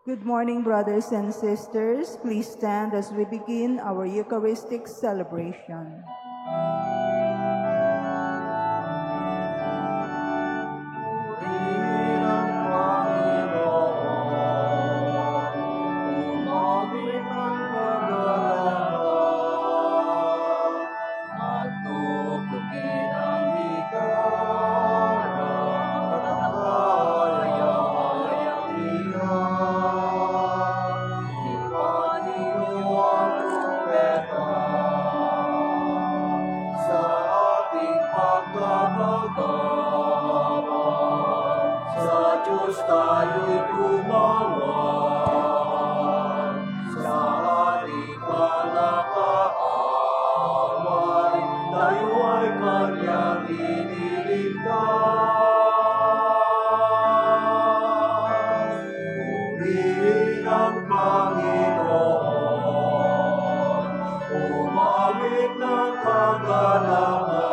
Good morning, brothers and sisters. Please stand as we begin our Eucharistic celebration. Tayo'y tumawag sa ating palakaaway, tayo ay kanyang iniligtas. Purihin ang Panginoon, umawit ng kagalakan,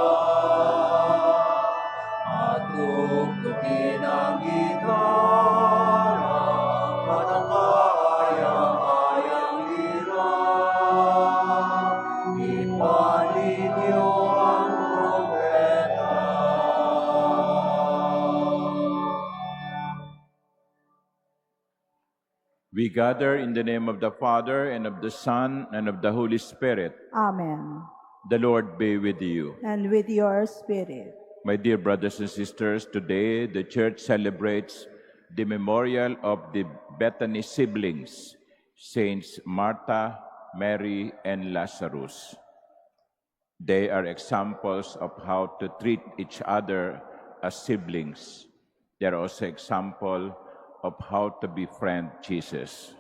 at tugtugin ang gitara, at ang kaaya-ayang lira. Ipanin niyo ang trumpeta. We gather in the name of the Father, and of the Son, and of the Holy Spirit. Amen. The Lord be with you. And with your spirit. My dear brothers and sisters, today the Church celebrates the memorial of the Bethany siblings, Saints Martha, Mary, and Lazarus. They are examples of how to treat each other as siblings. They are also example of how to befriend Jesus,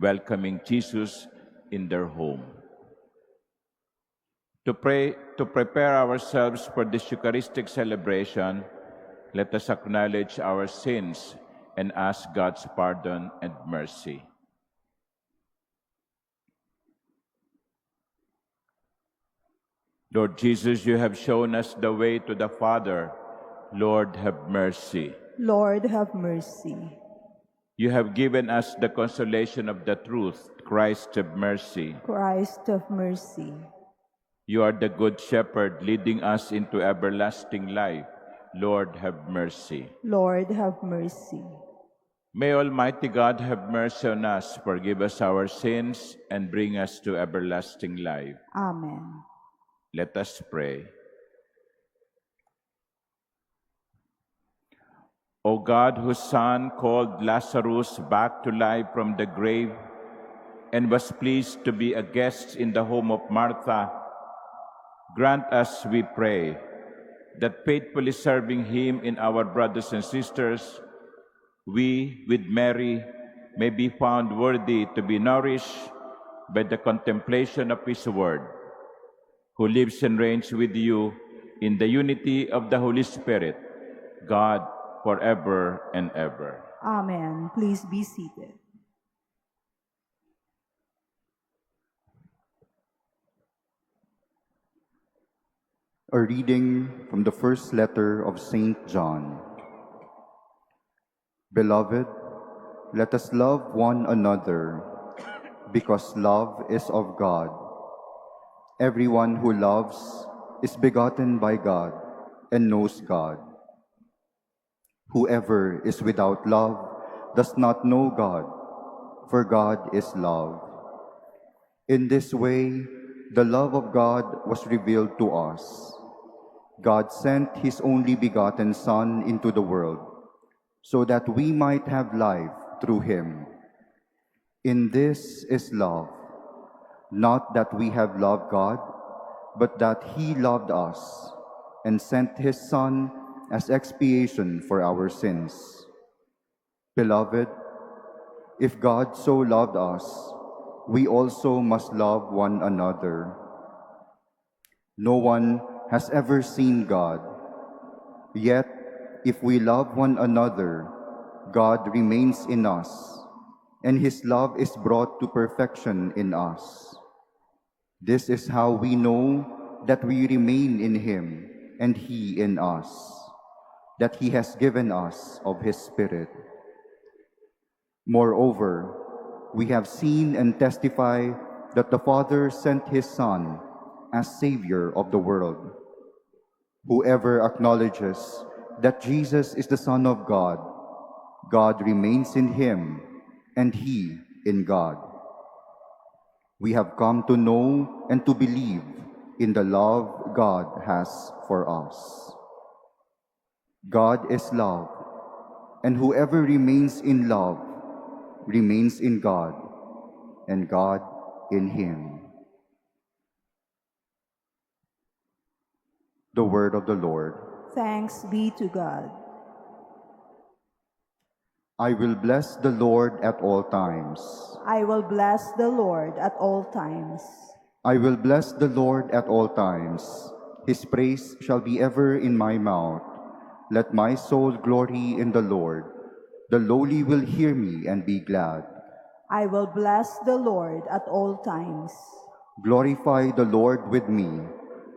welcoming Jesus in their home. To prepare ourselves for this Eucharistic celebration, let us acknowledge our sins and ask God's pardon and mercy. Lord Jesus, you have shown us the way to the Father. Lord, have mercy. Lord, have mercy. You have given us the consolation of the truth. Christ, have mercy. Christ, have mercy. You are the good shepherd leading us into everlasting life. Lord, have mercy. Lord, have mercy. May Almighty God have mercy on us, forgive us our sins, and bring us to everlasting life. Amen. Let us pray. O God, whose Son called Lazarus back to life from the grave and was pleased to be a guest in the home of Martha, grant us, we pray, that faithfully serving him in our brothers and sisters, we, with Mary, may be found worthy to be nourished by the contemplation of his word, who lives and reigns with you in the unity of the Holy Spirit, God, forever and ever. Amen. Please be seated. A reading from the first letter of St. John. Beloved, let us love one another, because love is of God. Everyone who loves is begotten by God and knows God. Whoever is without love does not know God, for God is love. In this way, the love of God was revealed to us. God sent His only begotten Son into the world, so that we might have life through Him. In this is love, not that we have loved God, but that He loved us and sent His Son as expiation for our sins. Beloved, if God so loved us, we also must love one another. No one has ever seen God. Yet, if we love one another, God remains in us, and His love is brought to perfection in us. This is how we know that we remain in Him and He in us, that He has given us of His Spirit. Moreover, we have seen and testify that the Father sent his Son as Savior of the world. Whoever acknowledges that Jesus is the Son of God, God remains in him, and he in God. We have come to know and to believe in the love God has for us. God is love, and whoever remains in love remains in God, and God in him. The word of the Lord. Thanks be to God. I will bless the Lord at all times. I will bless the Lord at all times. I will bless the Lord at all times. His praise shall be ever in my mouth. Let my soul glory in the Lord. The lowly will hear me and be glad. I will bless the Lord at all times. Glorify the Lord with me.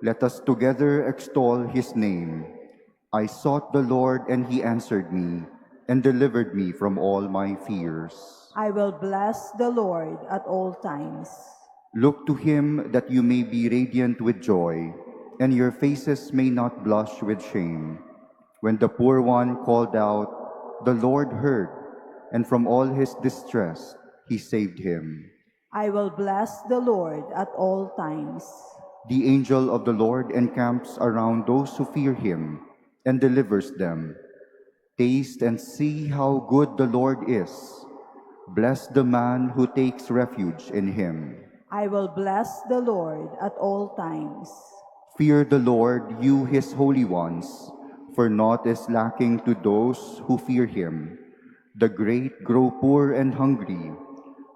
Let us together extol his name. I sought the Lord, and he answered me, and delivered me from all my fears. I will bless the Lord at all times. Look to him that you may be radiant with joy, and your faces may not blush with shame. When the poor one called out, the Lord heard, and from all his distress he saved him. I will bless the Lord at all times. The angel of the Lord encamps around those who fear him, and delivers them. Taste and see how good the Lord is. Bless the man who takes refuge in him. I will bless the Lord at all times. Fear the Lord, you his holy ones, for naught is lacking to those who fear him. The great grow poor and hungry,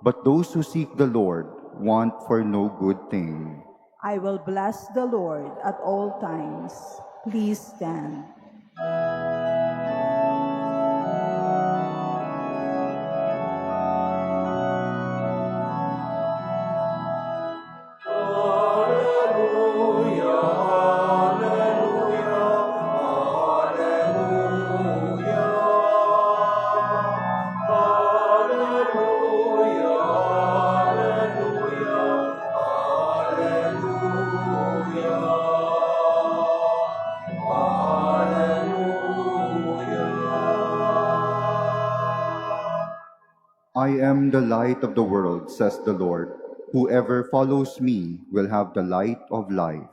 but those who seek the Lord want for no good thing. I will bless the Lord at all times. Please stand. I am the light of the world, says the Lord. Whoever follows me will have the light of life.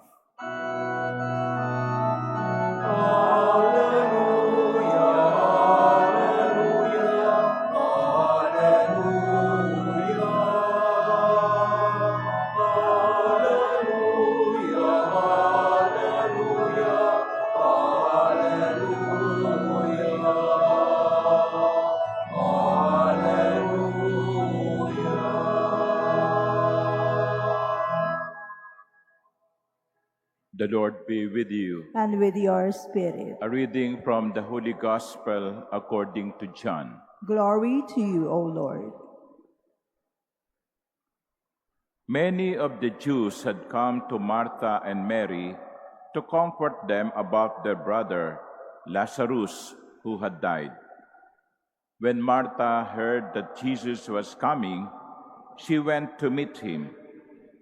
The Lord be with you. And with your spirit. A reading from the Holy Gospel according to John. Glory to you, O Lord. Many of the Jews had come to Martha and Mary to comfort them about their brother, Lazarus, who had died. When Martha heard that Jesus was coming, she went to meet him,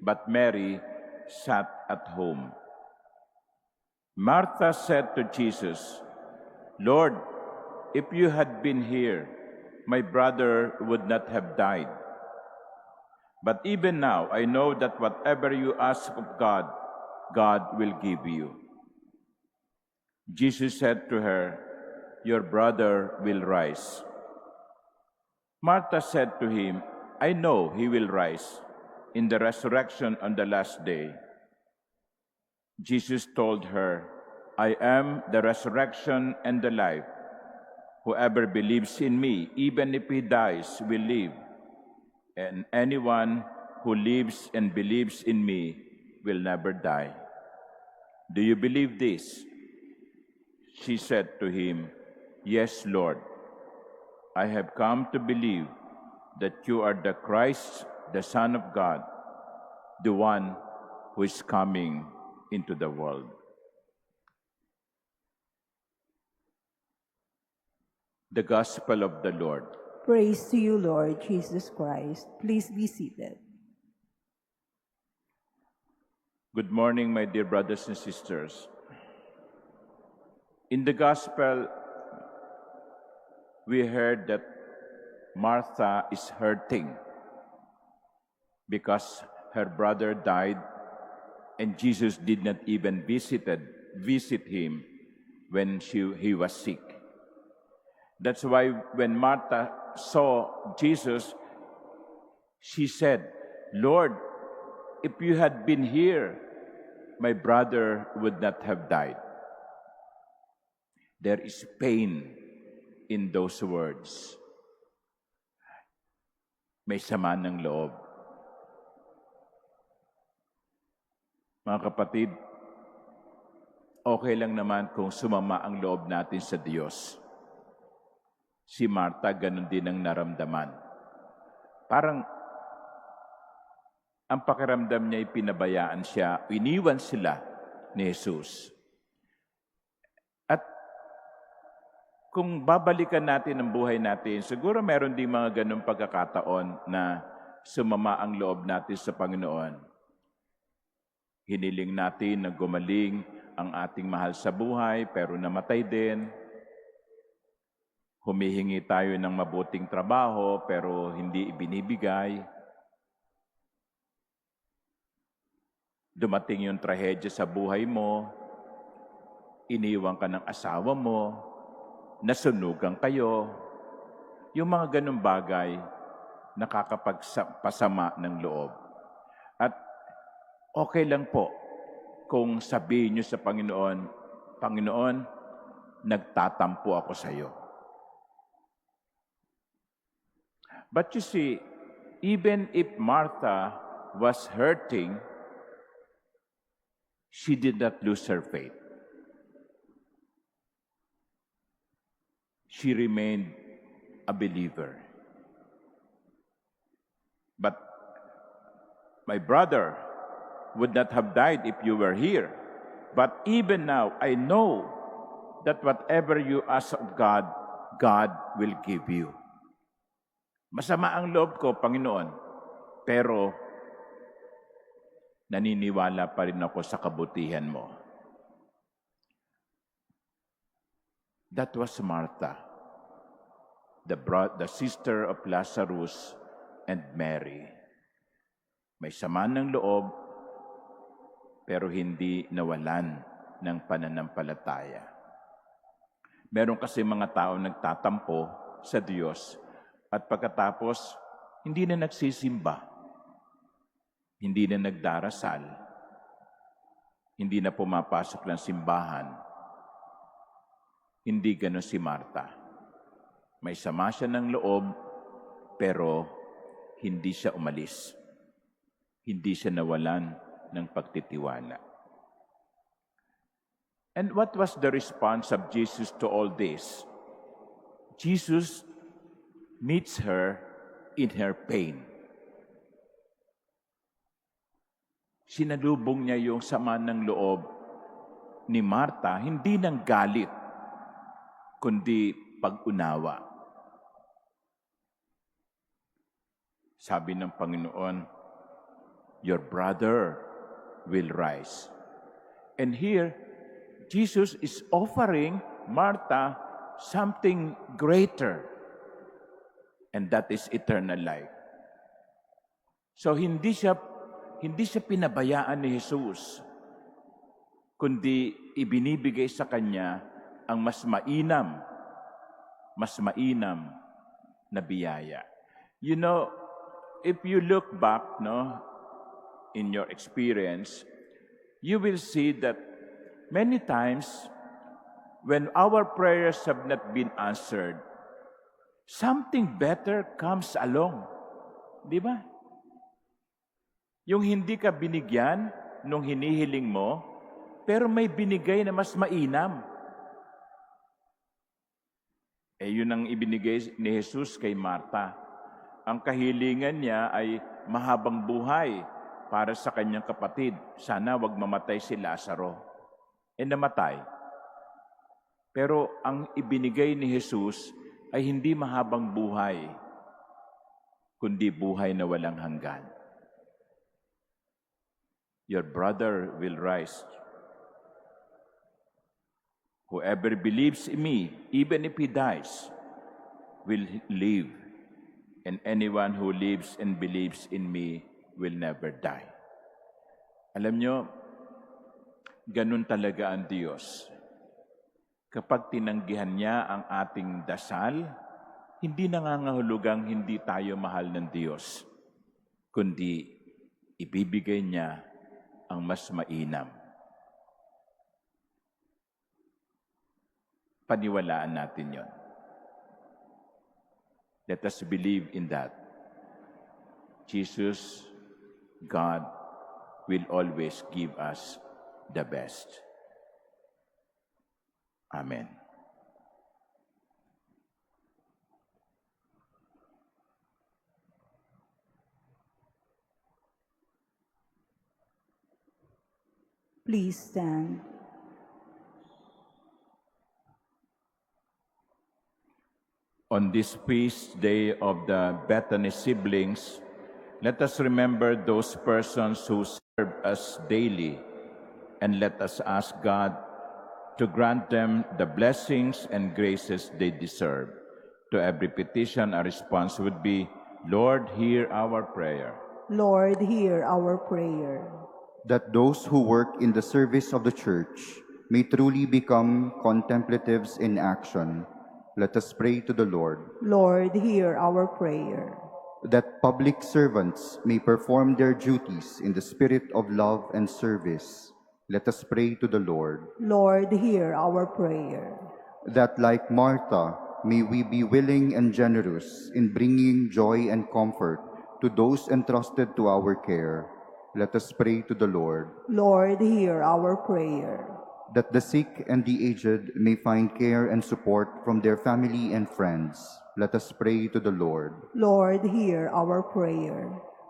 but Mary sat at home. Martha said to Jesus, "Lord, if you had been here, my brother would not have died. But even now I know that whatever you ask of God, God will give you." Jesus said to her, "Your brother will rise." Martha said to him, "I know he will rise in the resurrection on the last day." Jesus told her, "I am the resurrection and the life. Whoever believes in me, even if he dies, will live. And anyone who lives and believes in me will never die. Do you believe this?" She said to him, "Yes, Lord. I have come to believe that you are the Christ, the Son of God, the one who is coming into the world." The Gospel of the Lord. Praise to you, Lord Jesus Christ. Please be seated. Good morning, my dear brothers and sisters. In the Gospel, we heard that Martha is hurting because her brother died and Jesus did not even visit him when he was sick. That's why when Martha saw Jesus, she said, "Lord, if you had been here, my brother would not have died." There is pain in those words. May sama ng loob. Mga kapatid, okay lang naman kung sumama ang loob natin sa Diyos. Si Martha, ganun din ang naramdaman. Parang ang pakiramdam niya ay pinabayaan siya, iniwan sila ni Jesus. At kung babalikan natin ang buhay natin, siguro meron din mga ganung pagkakataon na sumama ang loob natin sa Panginoon. Hiniling natin na gumaling ang ating mahal sa buhay, pero namatay din. Humihingi tayo ng mabuting trabaho, pero hindi ibinibigay. Dumating yung trahedya sa buhay mo, iniwan ka ng asawa mo, nasunugan kayo. Yung mga ganung bagay, nakakapagpasama ng loob. At okay lang po kung sabihin niyo sa Panginoon, "Panginoon, nagtatampo ako sa iyo." But you see, even if Martha was hurting, she did not lose her faith. She remained a believer. But my brother would not have died if you were here. But even now, I know that whatever you ask of God, God will give you. Masama ang loob ko, Panginoon, pero naniniwala pa rin ako sa kabutihan mo. That was Martha, the sister of Lazarus and Mary. May sama ng loob, pero hindi nawalan ng pananampalataya. Meron kasi mga tao nagtatampo sa Diyos at pagkatapos, hindi na nagsisimba, hindi na nagdarasal, hindi na pumapasok ng simbahan. Hindi ganon si Martha. May sama siya ng loob, pero hindi siya umalis. Hindi siya nawalan ng pagtitiwala. And what was the response of Jesus to all this? Jesus meets her in her pain. Sinalubong niya yung sama ng loob ni Martha, hindi ng galit, kundi pag-unawa. Sabi ng Panginoon, "Your brother will rise." And here, Jesus is offering Martha something greater, and that is eternal life. So hindi siya pinabayaan ni Jesus, kundi ibinibigay sa kanya ang mas mainam na biyaya. You know, if you look back, in your experience, you will see that many times when our prayers have not been answered, something better comes along. Di ba? Yung hindi ka binigyan nung hinihiling mo, pero may binigay na mas mainam. Yun ang ibinigay ni Jesus kay Martha. Ang kahilingan niya ay mahabang buhay para sa kanyang kapatid. Sana wag mamatay si Lazaro. Namatay. Pero ang ibinigay ni Jesus, ay hindi mahabang buhay, kundi buhay na walang hanggan. Your brother will rise. Whoever believes in me, even if he dies, will live. And anyone who lives and believes in me will never die. Alam nyo, ganun talaga ang Diyos. Kapag tinanggihan niya ang ating dasal, hindi nangangahulugang hindi tayo mahal ng Diyos, kundi ibibigay niya ang mas mainam. Paniwalaan natin yon. Let us believe in that. Jesus, God, will always give us the best. Amen. Please stand. On this feast day of the Bethany siblings, let us remember those persons who serve us daily, and let us ask God to grant them the blessings and graces they deserve. To every petition, our response would be, Lord, hear our prayer. Lord, hear our prayer. That those who work in the service of the Church may truly become contemplatives in action, let us pray to the Lord. Lord, hear our prayer. That public servants may perform their duties in the spirit of love and service, let us pray to the Lord. Lord, hear our prayer. That like Martha, may we be willing and generous in bringing joy and comfort to those entrusted to our care, let us pray to the Lord. Lord, hear our prayer. That the sick and the aged may find care and support from their family and friends, let us pray to the Lord. Lord, hear our prayer.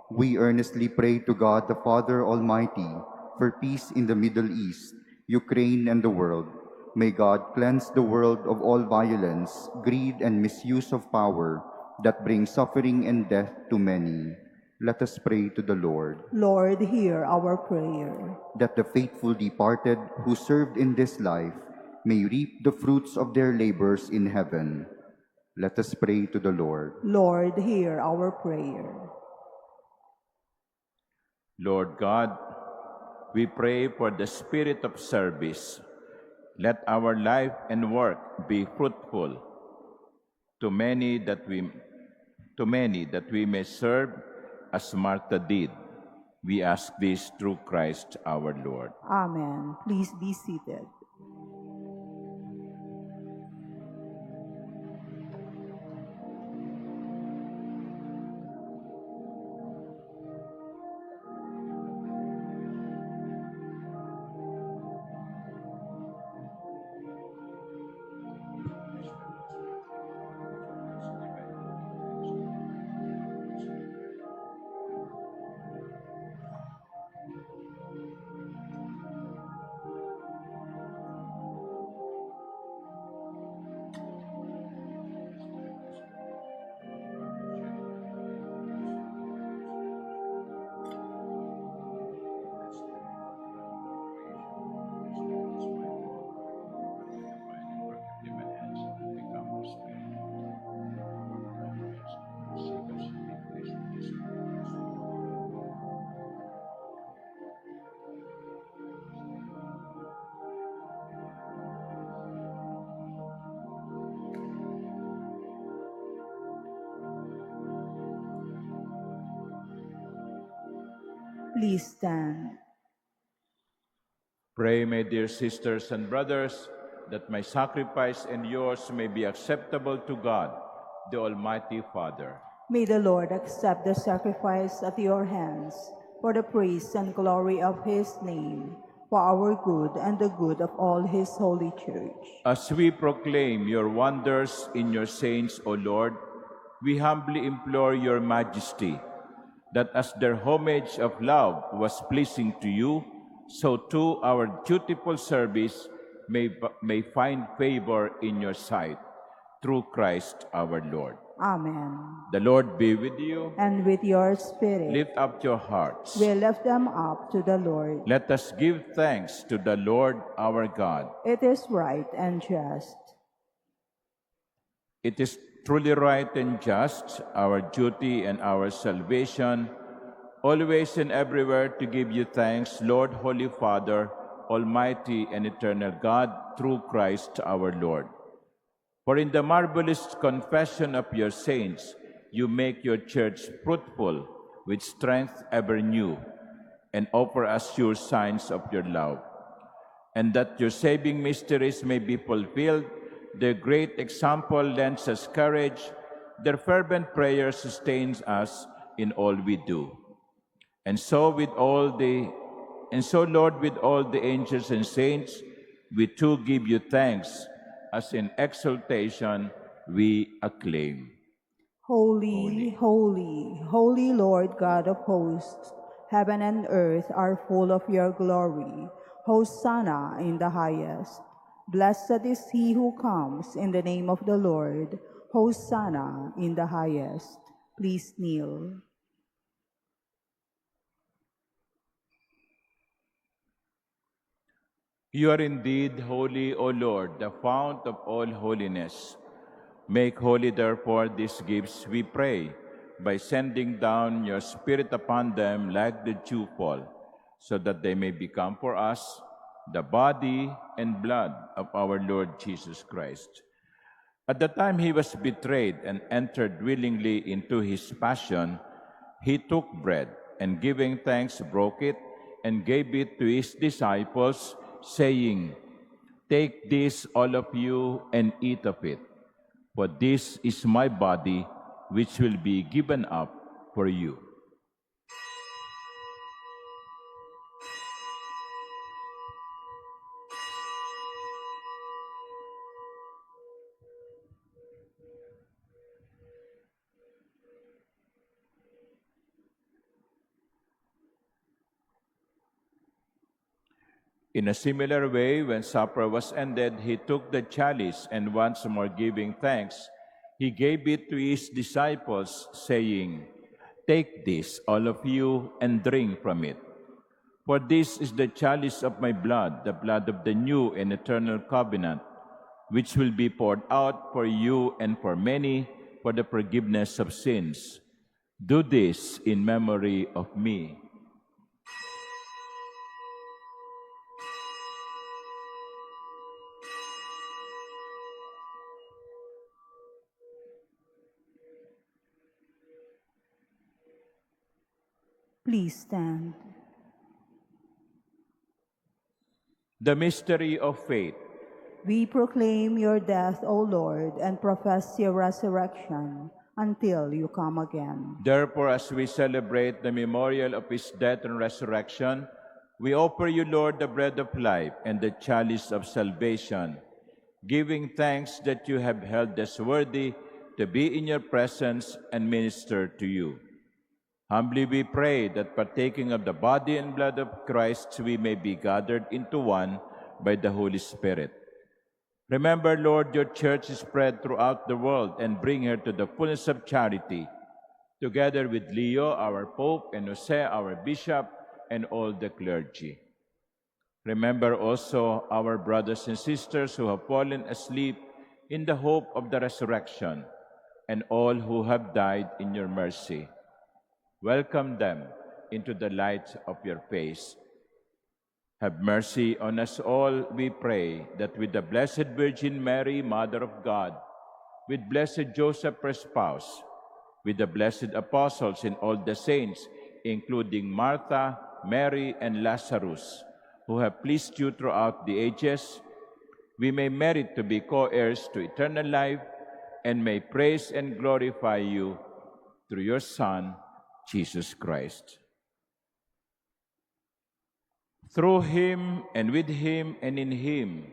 We earnestly pray to God the Father Almighty for peace in the Middle East, Ukraine, and the world. May God cleanse the world of all violence, greed, and misuse of power that bring suffering and death to many. Let us pray to the Lord. Lord, hear our prayer. That the faithful departed who served in this life may reap the fruits of their labors in heaven. Let us pray to the Lord. Lord, hear our prayer. Lord God, we pray for the spirit of service. Let our life and work be fruitful to many that we may serve as Martha did. We ask this through Christ our Lord. Amen. Please be seated. Please stand. Pray, my dear sisters and brothers, that my sacrifice and yours may be acceptable to God, the Almighty Father. May the Lord accept the sacrifice at your hands for the praise and glory of his name, for our good and the good of all his holy church. As we proclaim your wonders in your saints, O Lord, we humbly implore your majesty that as their homage of love was pleasing to you, so too our dutiful service may find favor in your sight. through Christ our Lord. Amen. The Lord be with you. And with your spirit, Lift up your hearts. we lift them up to the Lord. Let us give thanks to the Lord our God. It is right and just. It is truly right and just, our duty and our salvation, always and everywhere to give you thanks, Lord, Holy Father, Almighty and eternal God, through Christ our Lord. For in the marvelous confession of your saints, you make your church fruitful with strength ever new, and offer us sure signs of your love. And that your saving mysteries may be fulfilled, their great example lends us courage, their fervent prayer sustains us in all we do. And so, Lord, with all the angels and saints, we too give you thanks, as in exaltation we acclaim. Holy, holy, holy Lord God of hosts, heaven and earth are full of your glory. Hosanna in the highest. Blessed is he who comes in the name of the Lord. Hosanna in the highest. Please kneel. You are indeed holy, O Lord, the fount of all holiness. Make holy, therefore, these gifts, we pray, by sending down your Spirit upon them like the dewfall, so that they may become for us the body and blood of our Lord Jesus Christ. At the time he was betrayed and entered willingly into his passion, he took bread, and giving thanks, broke it, and gave it to his disciples, saying, "Take this, all of you, and eat of it, for this is my body, which will be given up for you." In a similar way, when supper was ended, he took the chalice, and once more giving thanks, he gave it to his disciples, saying, "Take this, all of you, and drink from it. For this is the chalice of my blood, the blood of the new and eternal covenant, which will be poured out for you and for many for the forgiveness of sins. Do this in memory of me." Please stand. The mystery of faith. We proclaim your death, O Lord, and profess your resurrection until you come again. Therefore, as we celebrate the memorial of his death and resurrection, we offer you, Lord, the bread of life and the chalice of salvation, giving thanks that you have held us worthy to be in your presence and minister to you. Humbly we pray that partaking of the body and blood of Christ, we may be gathered into one by the Holy Spirit. Remember, Lord, your church is spread throughout the world, and bring her to the fullness of charity, together with Leo, our Pope, and Jose, our Bishop, and all the clergy. Remember also our brothers and sisters who have fallen asleep in the hope of the resurrection, and all who have died in your mercy. Welcome them into the light of your face. Have mercy on us all, we pray, that with the Blessed Virgin Mary, Mother of God, with blessed Joseph, her spouse, with the blessed apostles and all the saints, including Martha, Mary, and Lazarus, who have pleased you throughout the ages, we may merit to be co-heirs to eternal life, and may praise and glorify you through your Son, Jesus Christ. Through him, and with him, and in him,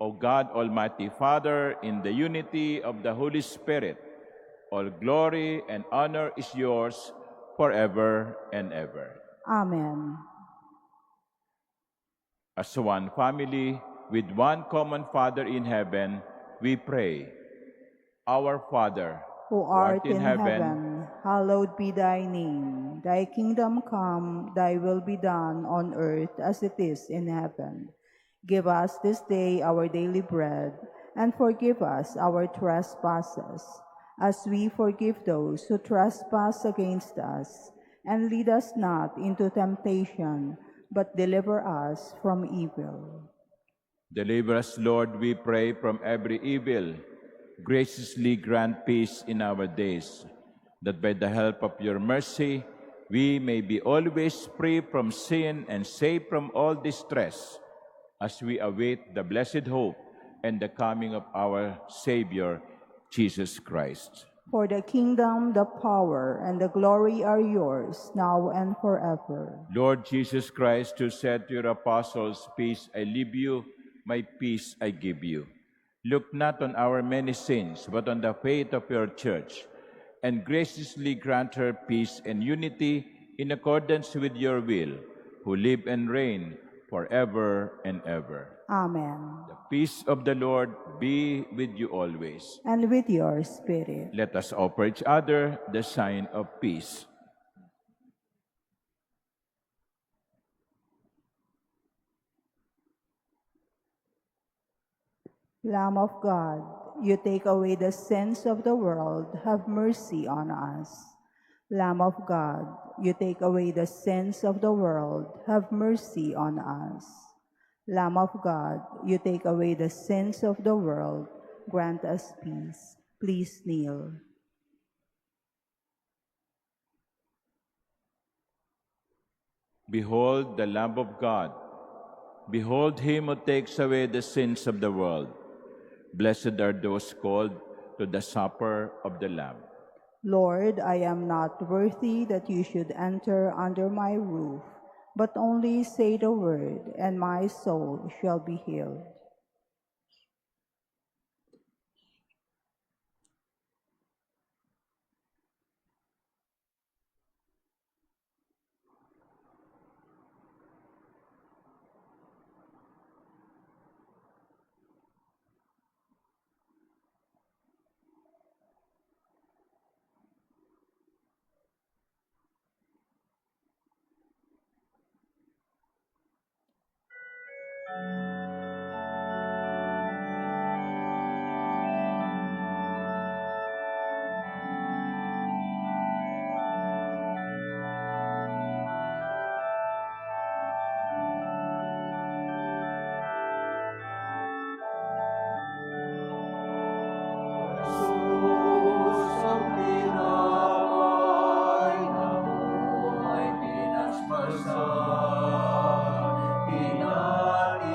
O God, Almighty Father, in the unity of the Holy Spirit, all glory and honor is yours forever and ever. Amen. As one family, with one common Father in heaven, we pray. Our Father, who art in heaven, hallowed be thy name. Thy kingdom come, thy will be done on earth as it is in heaven. Give us this day our daily bread, and forgive us our trespasses, as we forgive those who trespass against us. And lead us not into temptation, but deliver us from evil. deliver us, Lord, we pray, from every evil. Graciously grant peace in our days, that by the help of your mercy, we may be always free from sin and safe from all distress, as we await the blessed hope and the coming of our Savior, Jesus Christ. For the kingdom, the power, and the glory are yours, now and forever. Lord Jesus Christ, who said to your apostles, "Peace I leave you, my peace I give you." Look not on our many sins, but on the faith of your church, and graciously grant her peace and unity in accordance with your will, who live and reign forever and ever. Amen. The peace of the Lord be with you always. And with your spirit. Let us offer each other the sign of peace. Lamb of God, you take away the sins of the world, have mercy on us. Lamb of God, you take away the sins of the world, have mercy on us. Lamb of God, you take away the sins of the world, grant us peace. Please kneel. Behold the Lamb of God. Behold him who takes away the sins of the world. Blessed are those called to the supper of the Lamb. Lord, I am not worthy that you should enter under my roof, but only say the word, and my soul shall be healed. Jesus, ang tinapay na buhay pinaspasan, pinatit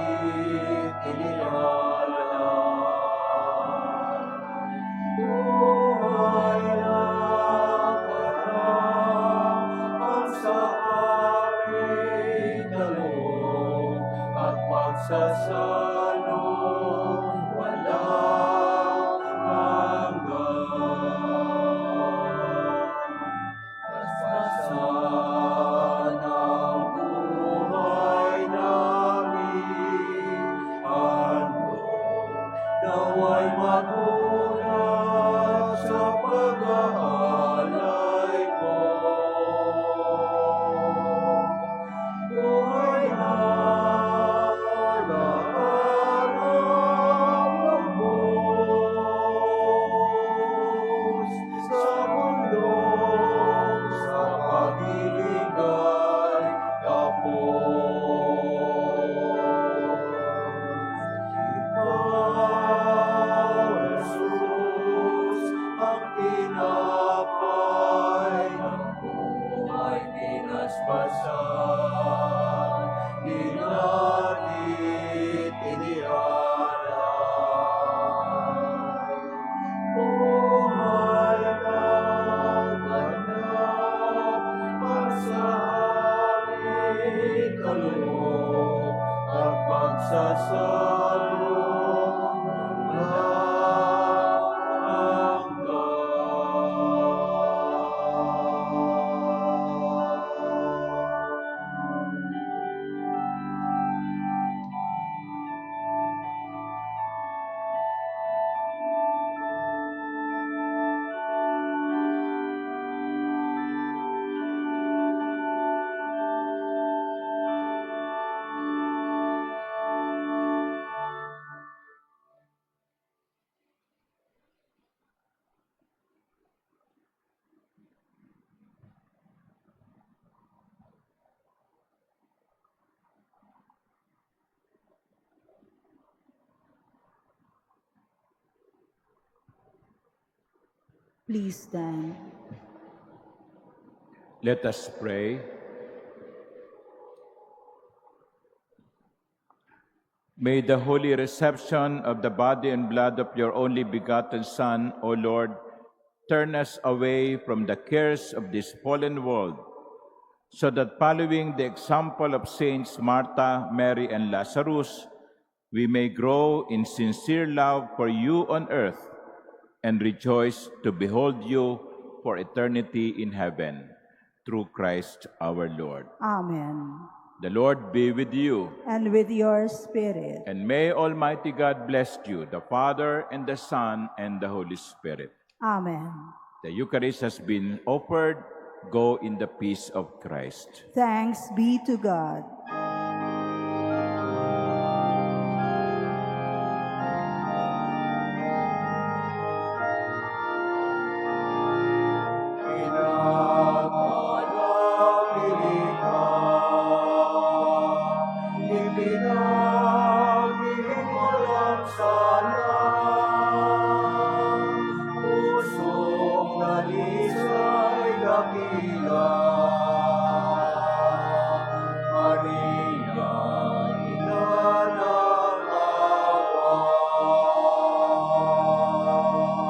inilalaan. Buhay na karangan sa aming daloob at pagsasalong walang hanggan. Paspasan ang buhay namin, handog naway magulat sa pag-aalay mo. Buhay na araw ng Diyos sa mundo, sa pag-ibig ay tapos. Ikaw, Jesus, ang tinapay ng buhay pinaspasan, dinalit inialay. Buhay na ganap ang sa aming kaloob at pagsasalong walang hanggan. Please stand. Let us pray. May the holy reception of the body and blood of your only begotten Son, O Lord, turn us away from the cares of this fallen world, so that following the example of Saints Martha, Mary, and Lazarus, we may grow in sincere love for you on earth and rejoice to behold you for eternity in heaven. Through Christ our Lord. Amen. The Lord be with you. And with your spirit. And may Almighty God bless you, the Father, and the Son, and the Holy Spirit. Amen. The Eucharist has been offered. Go in the peace of Christ. Thanks be to God.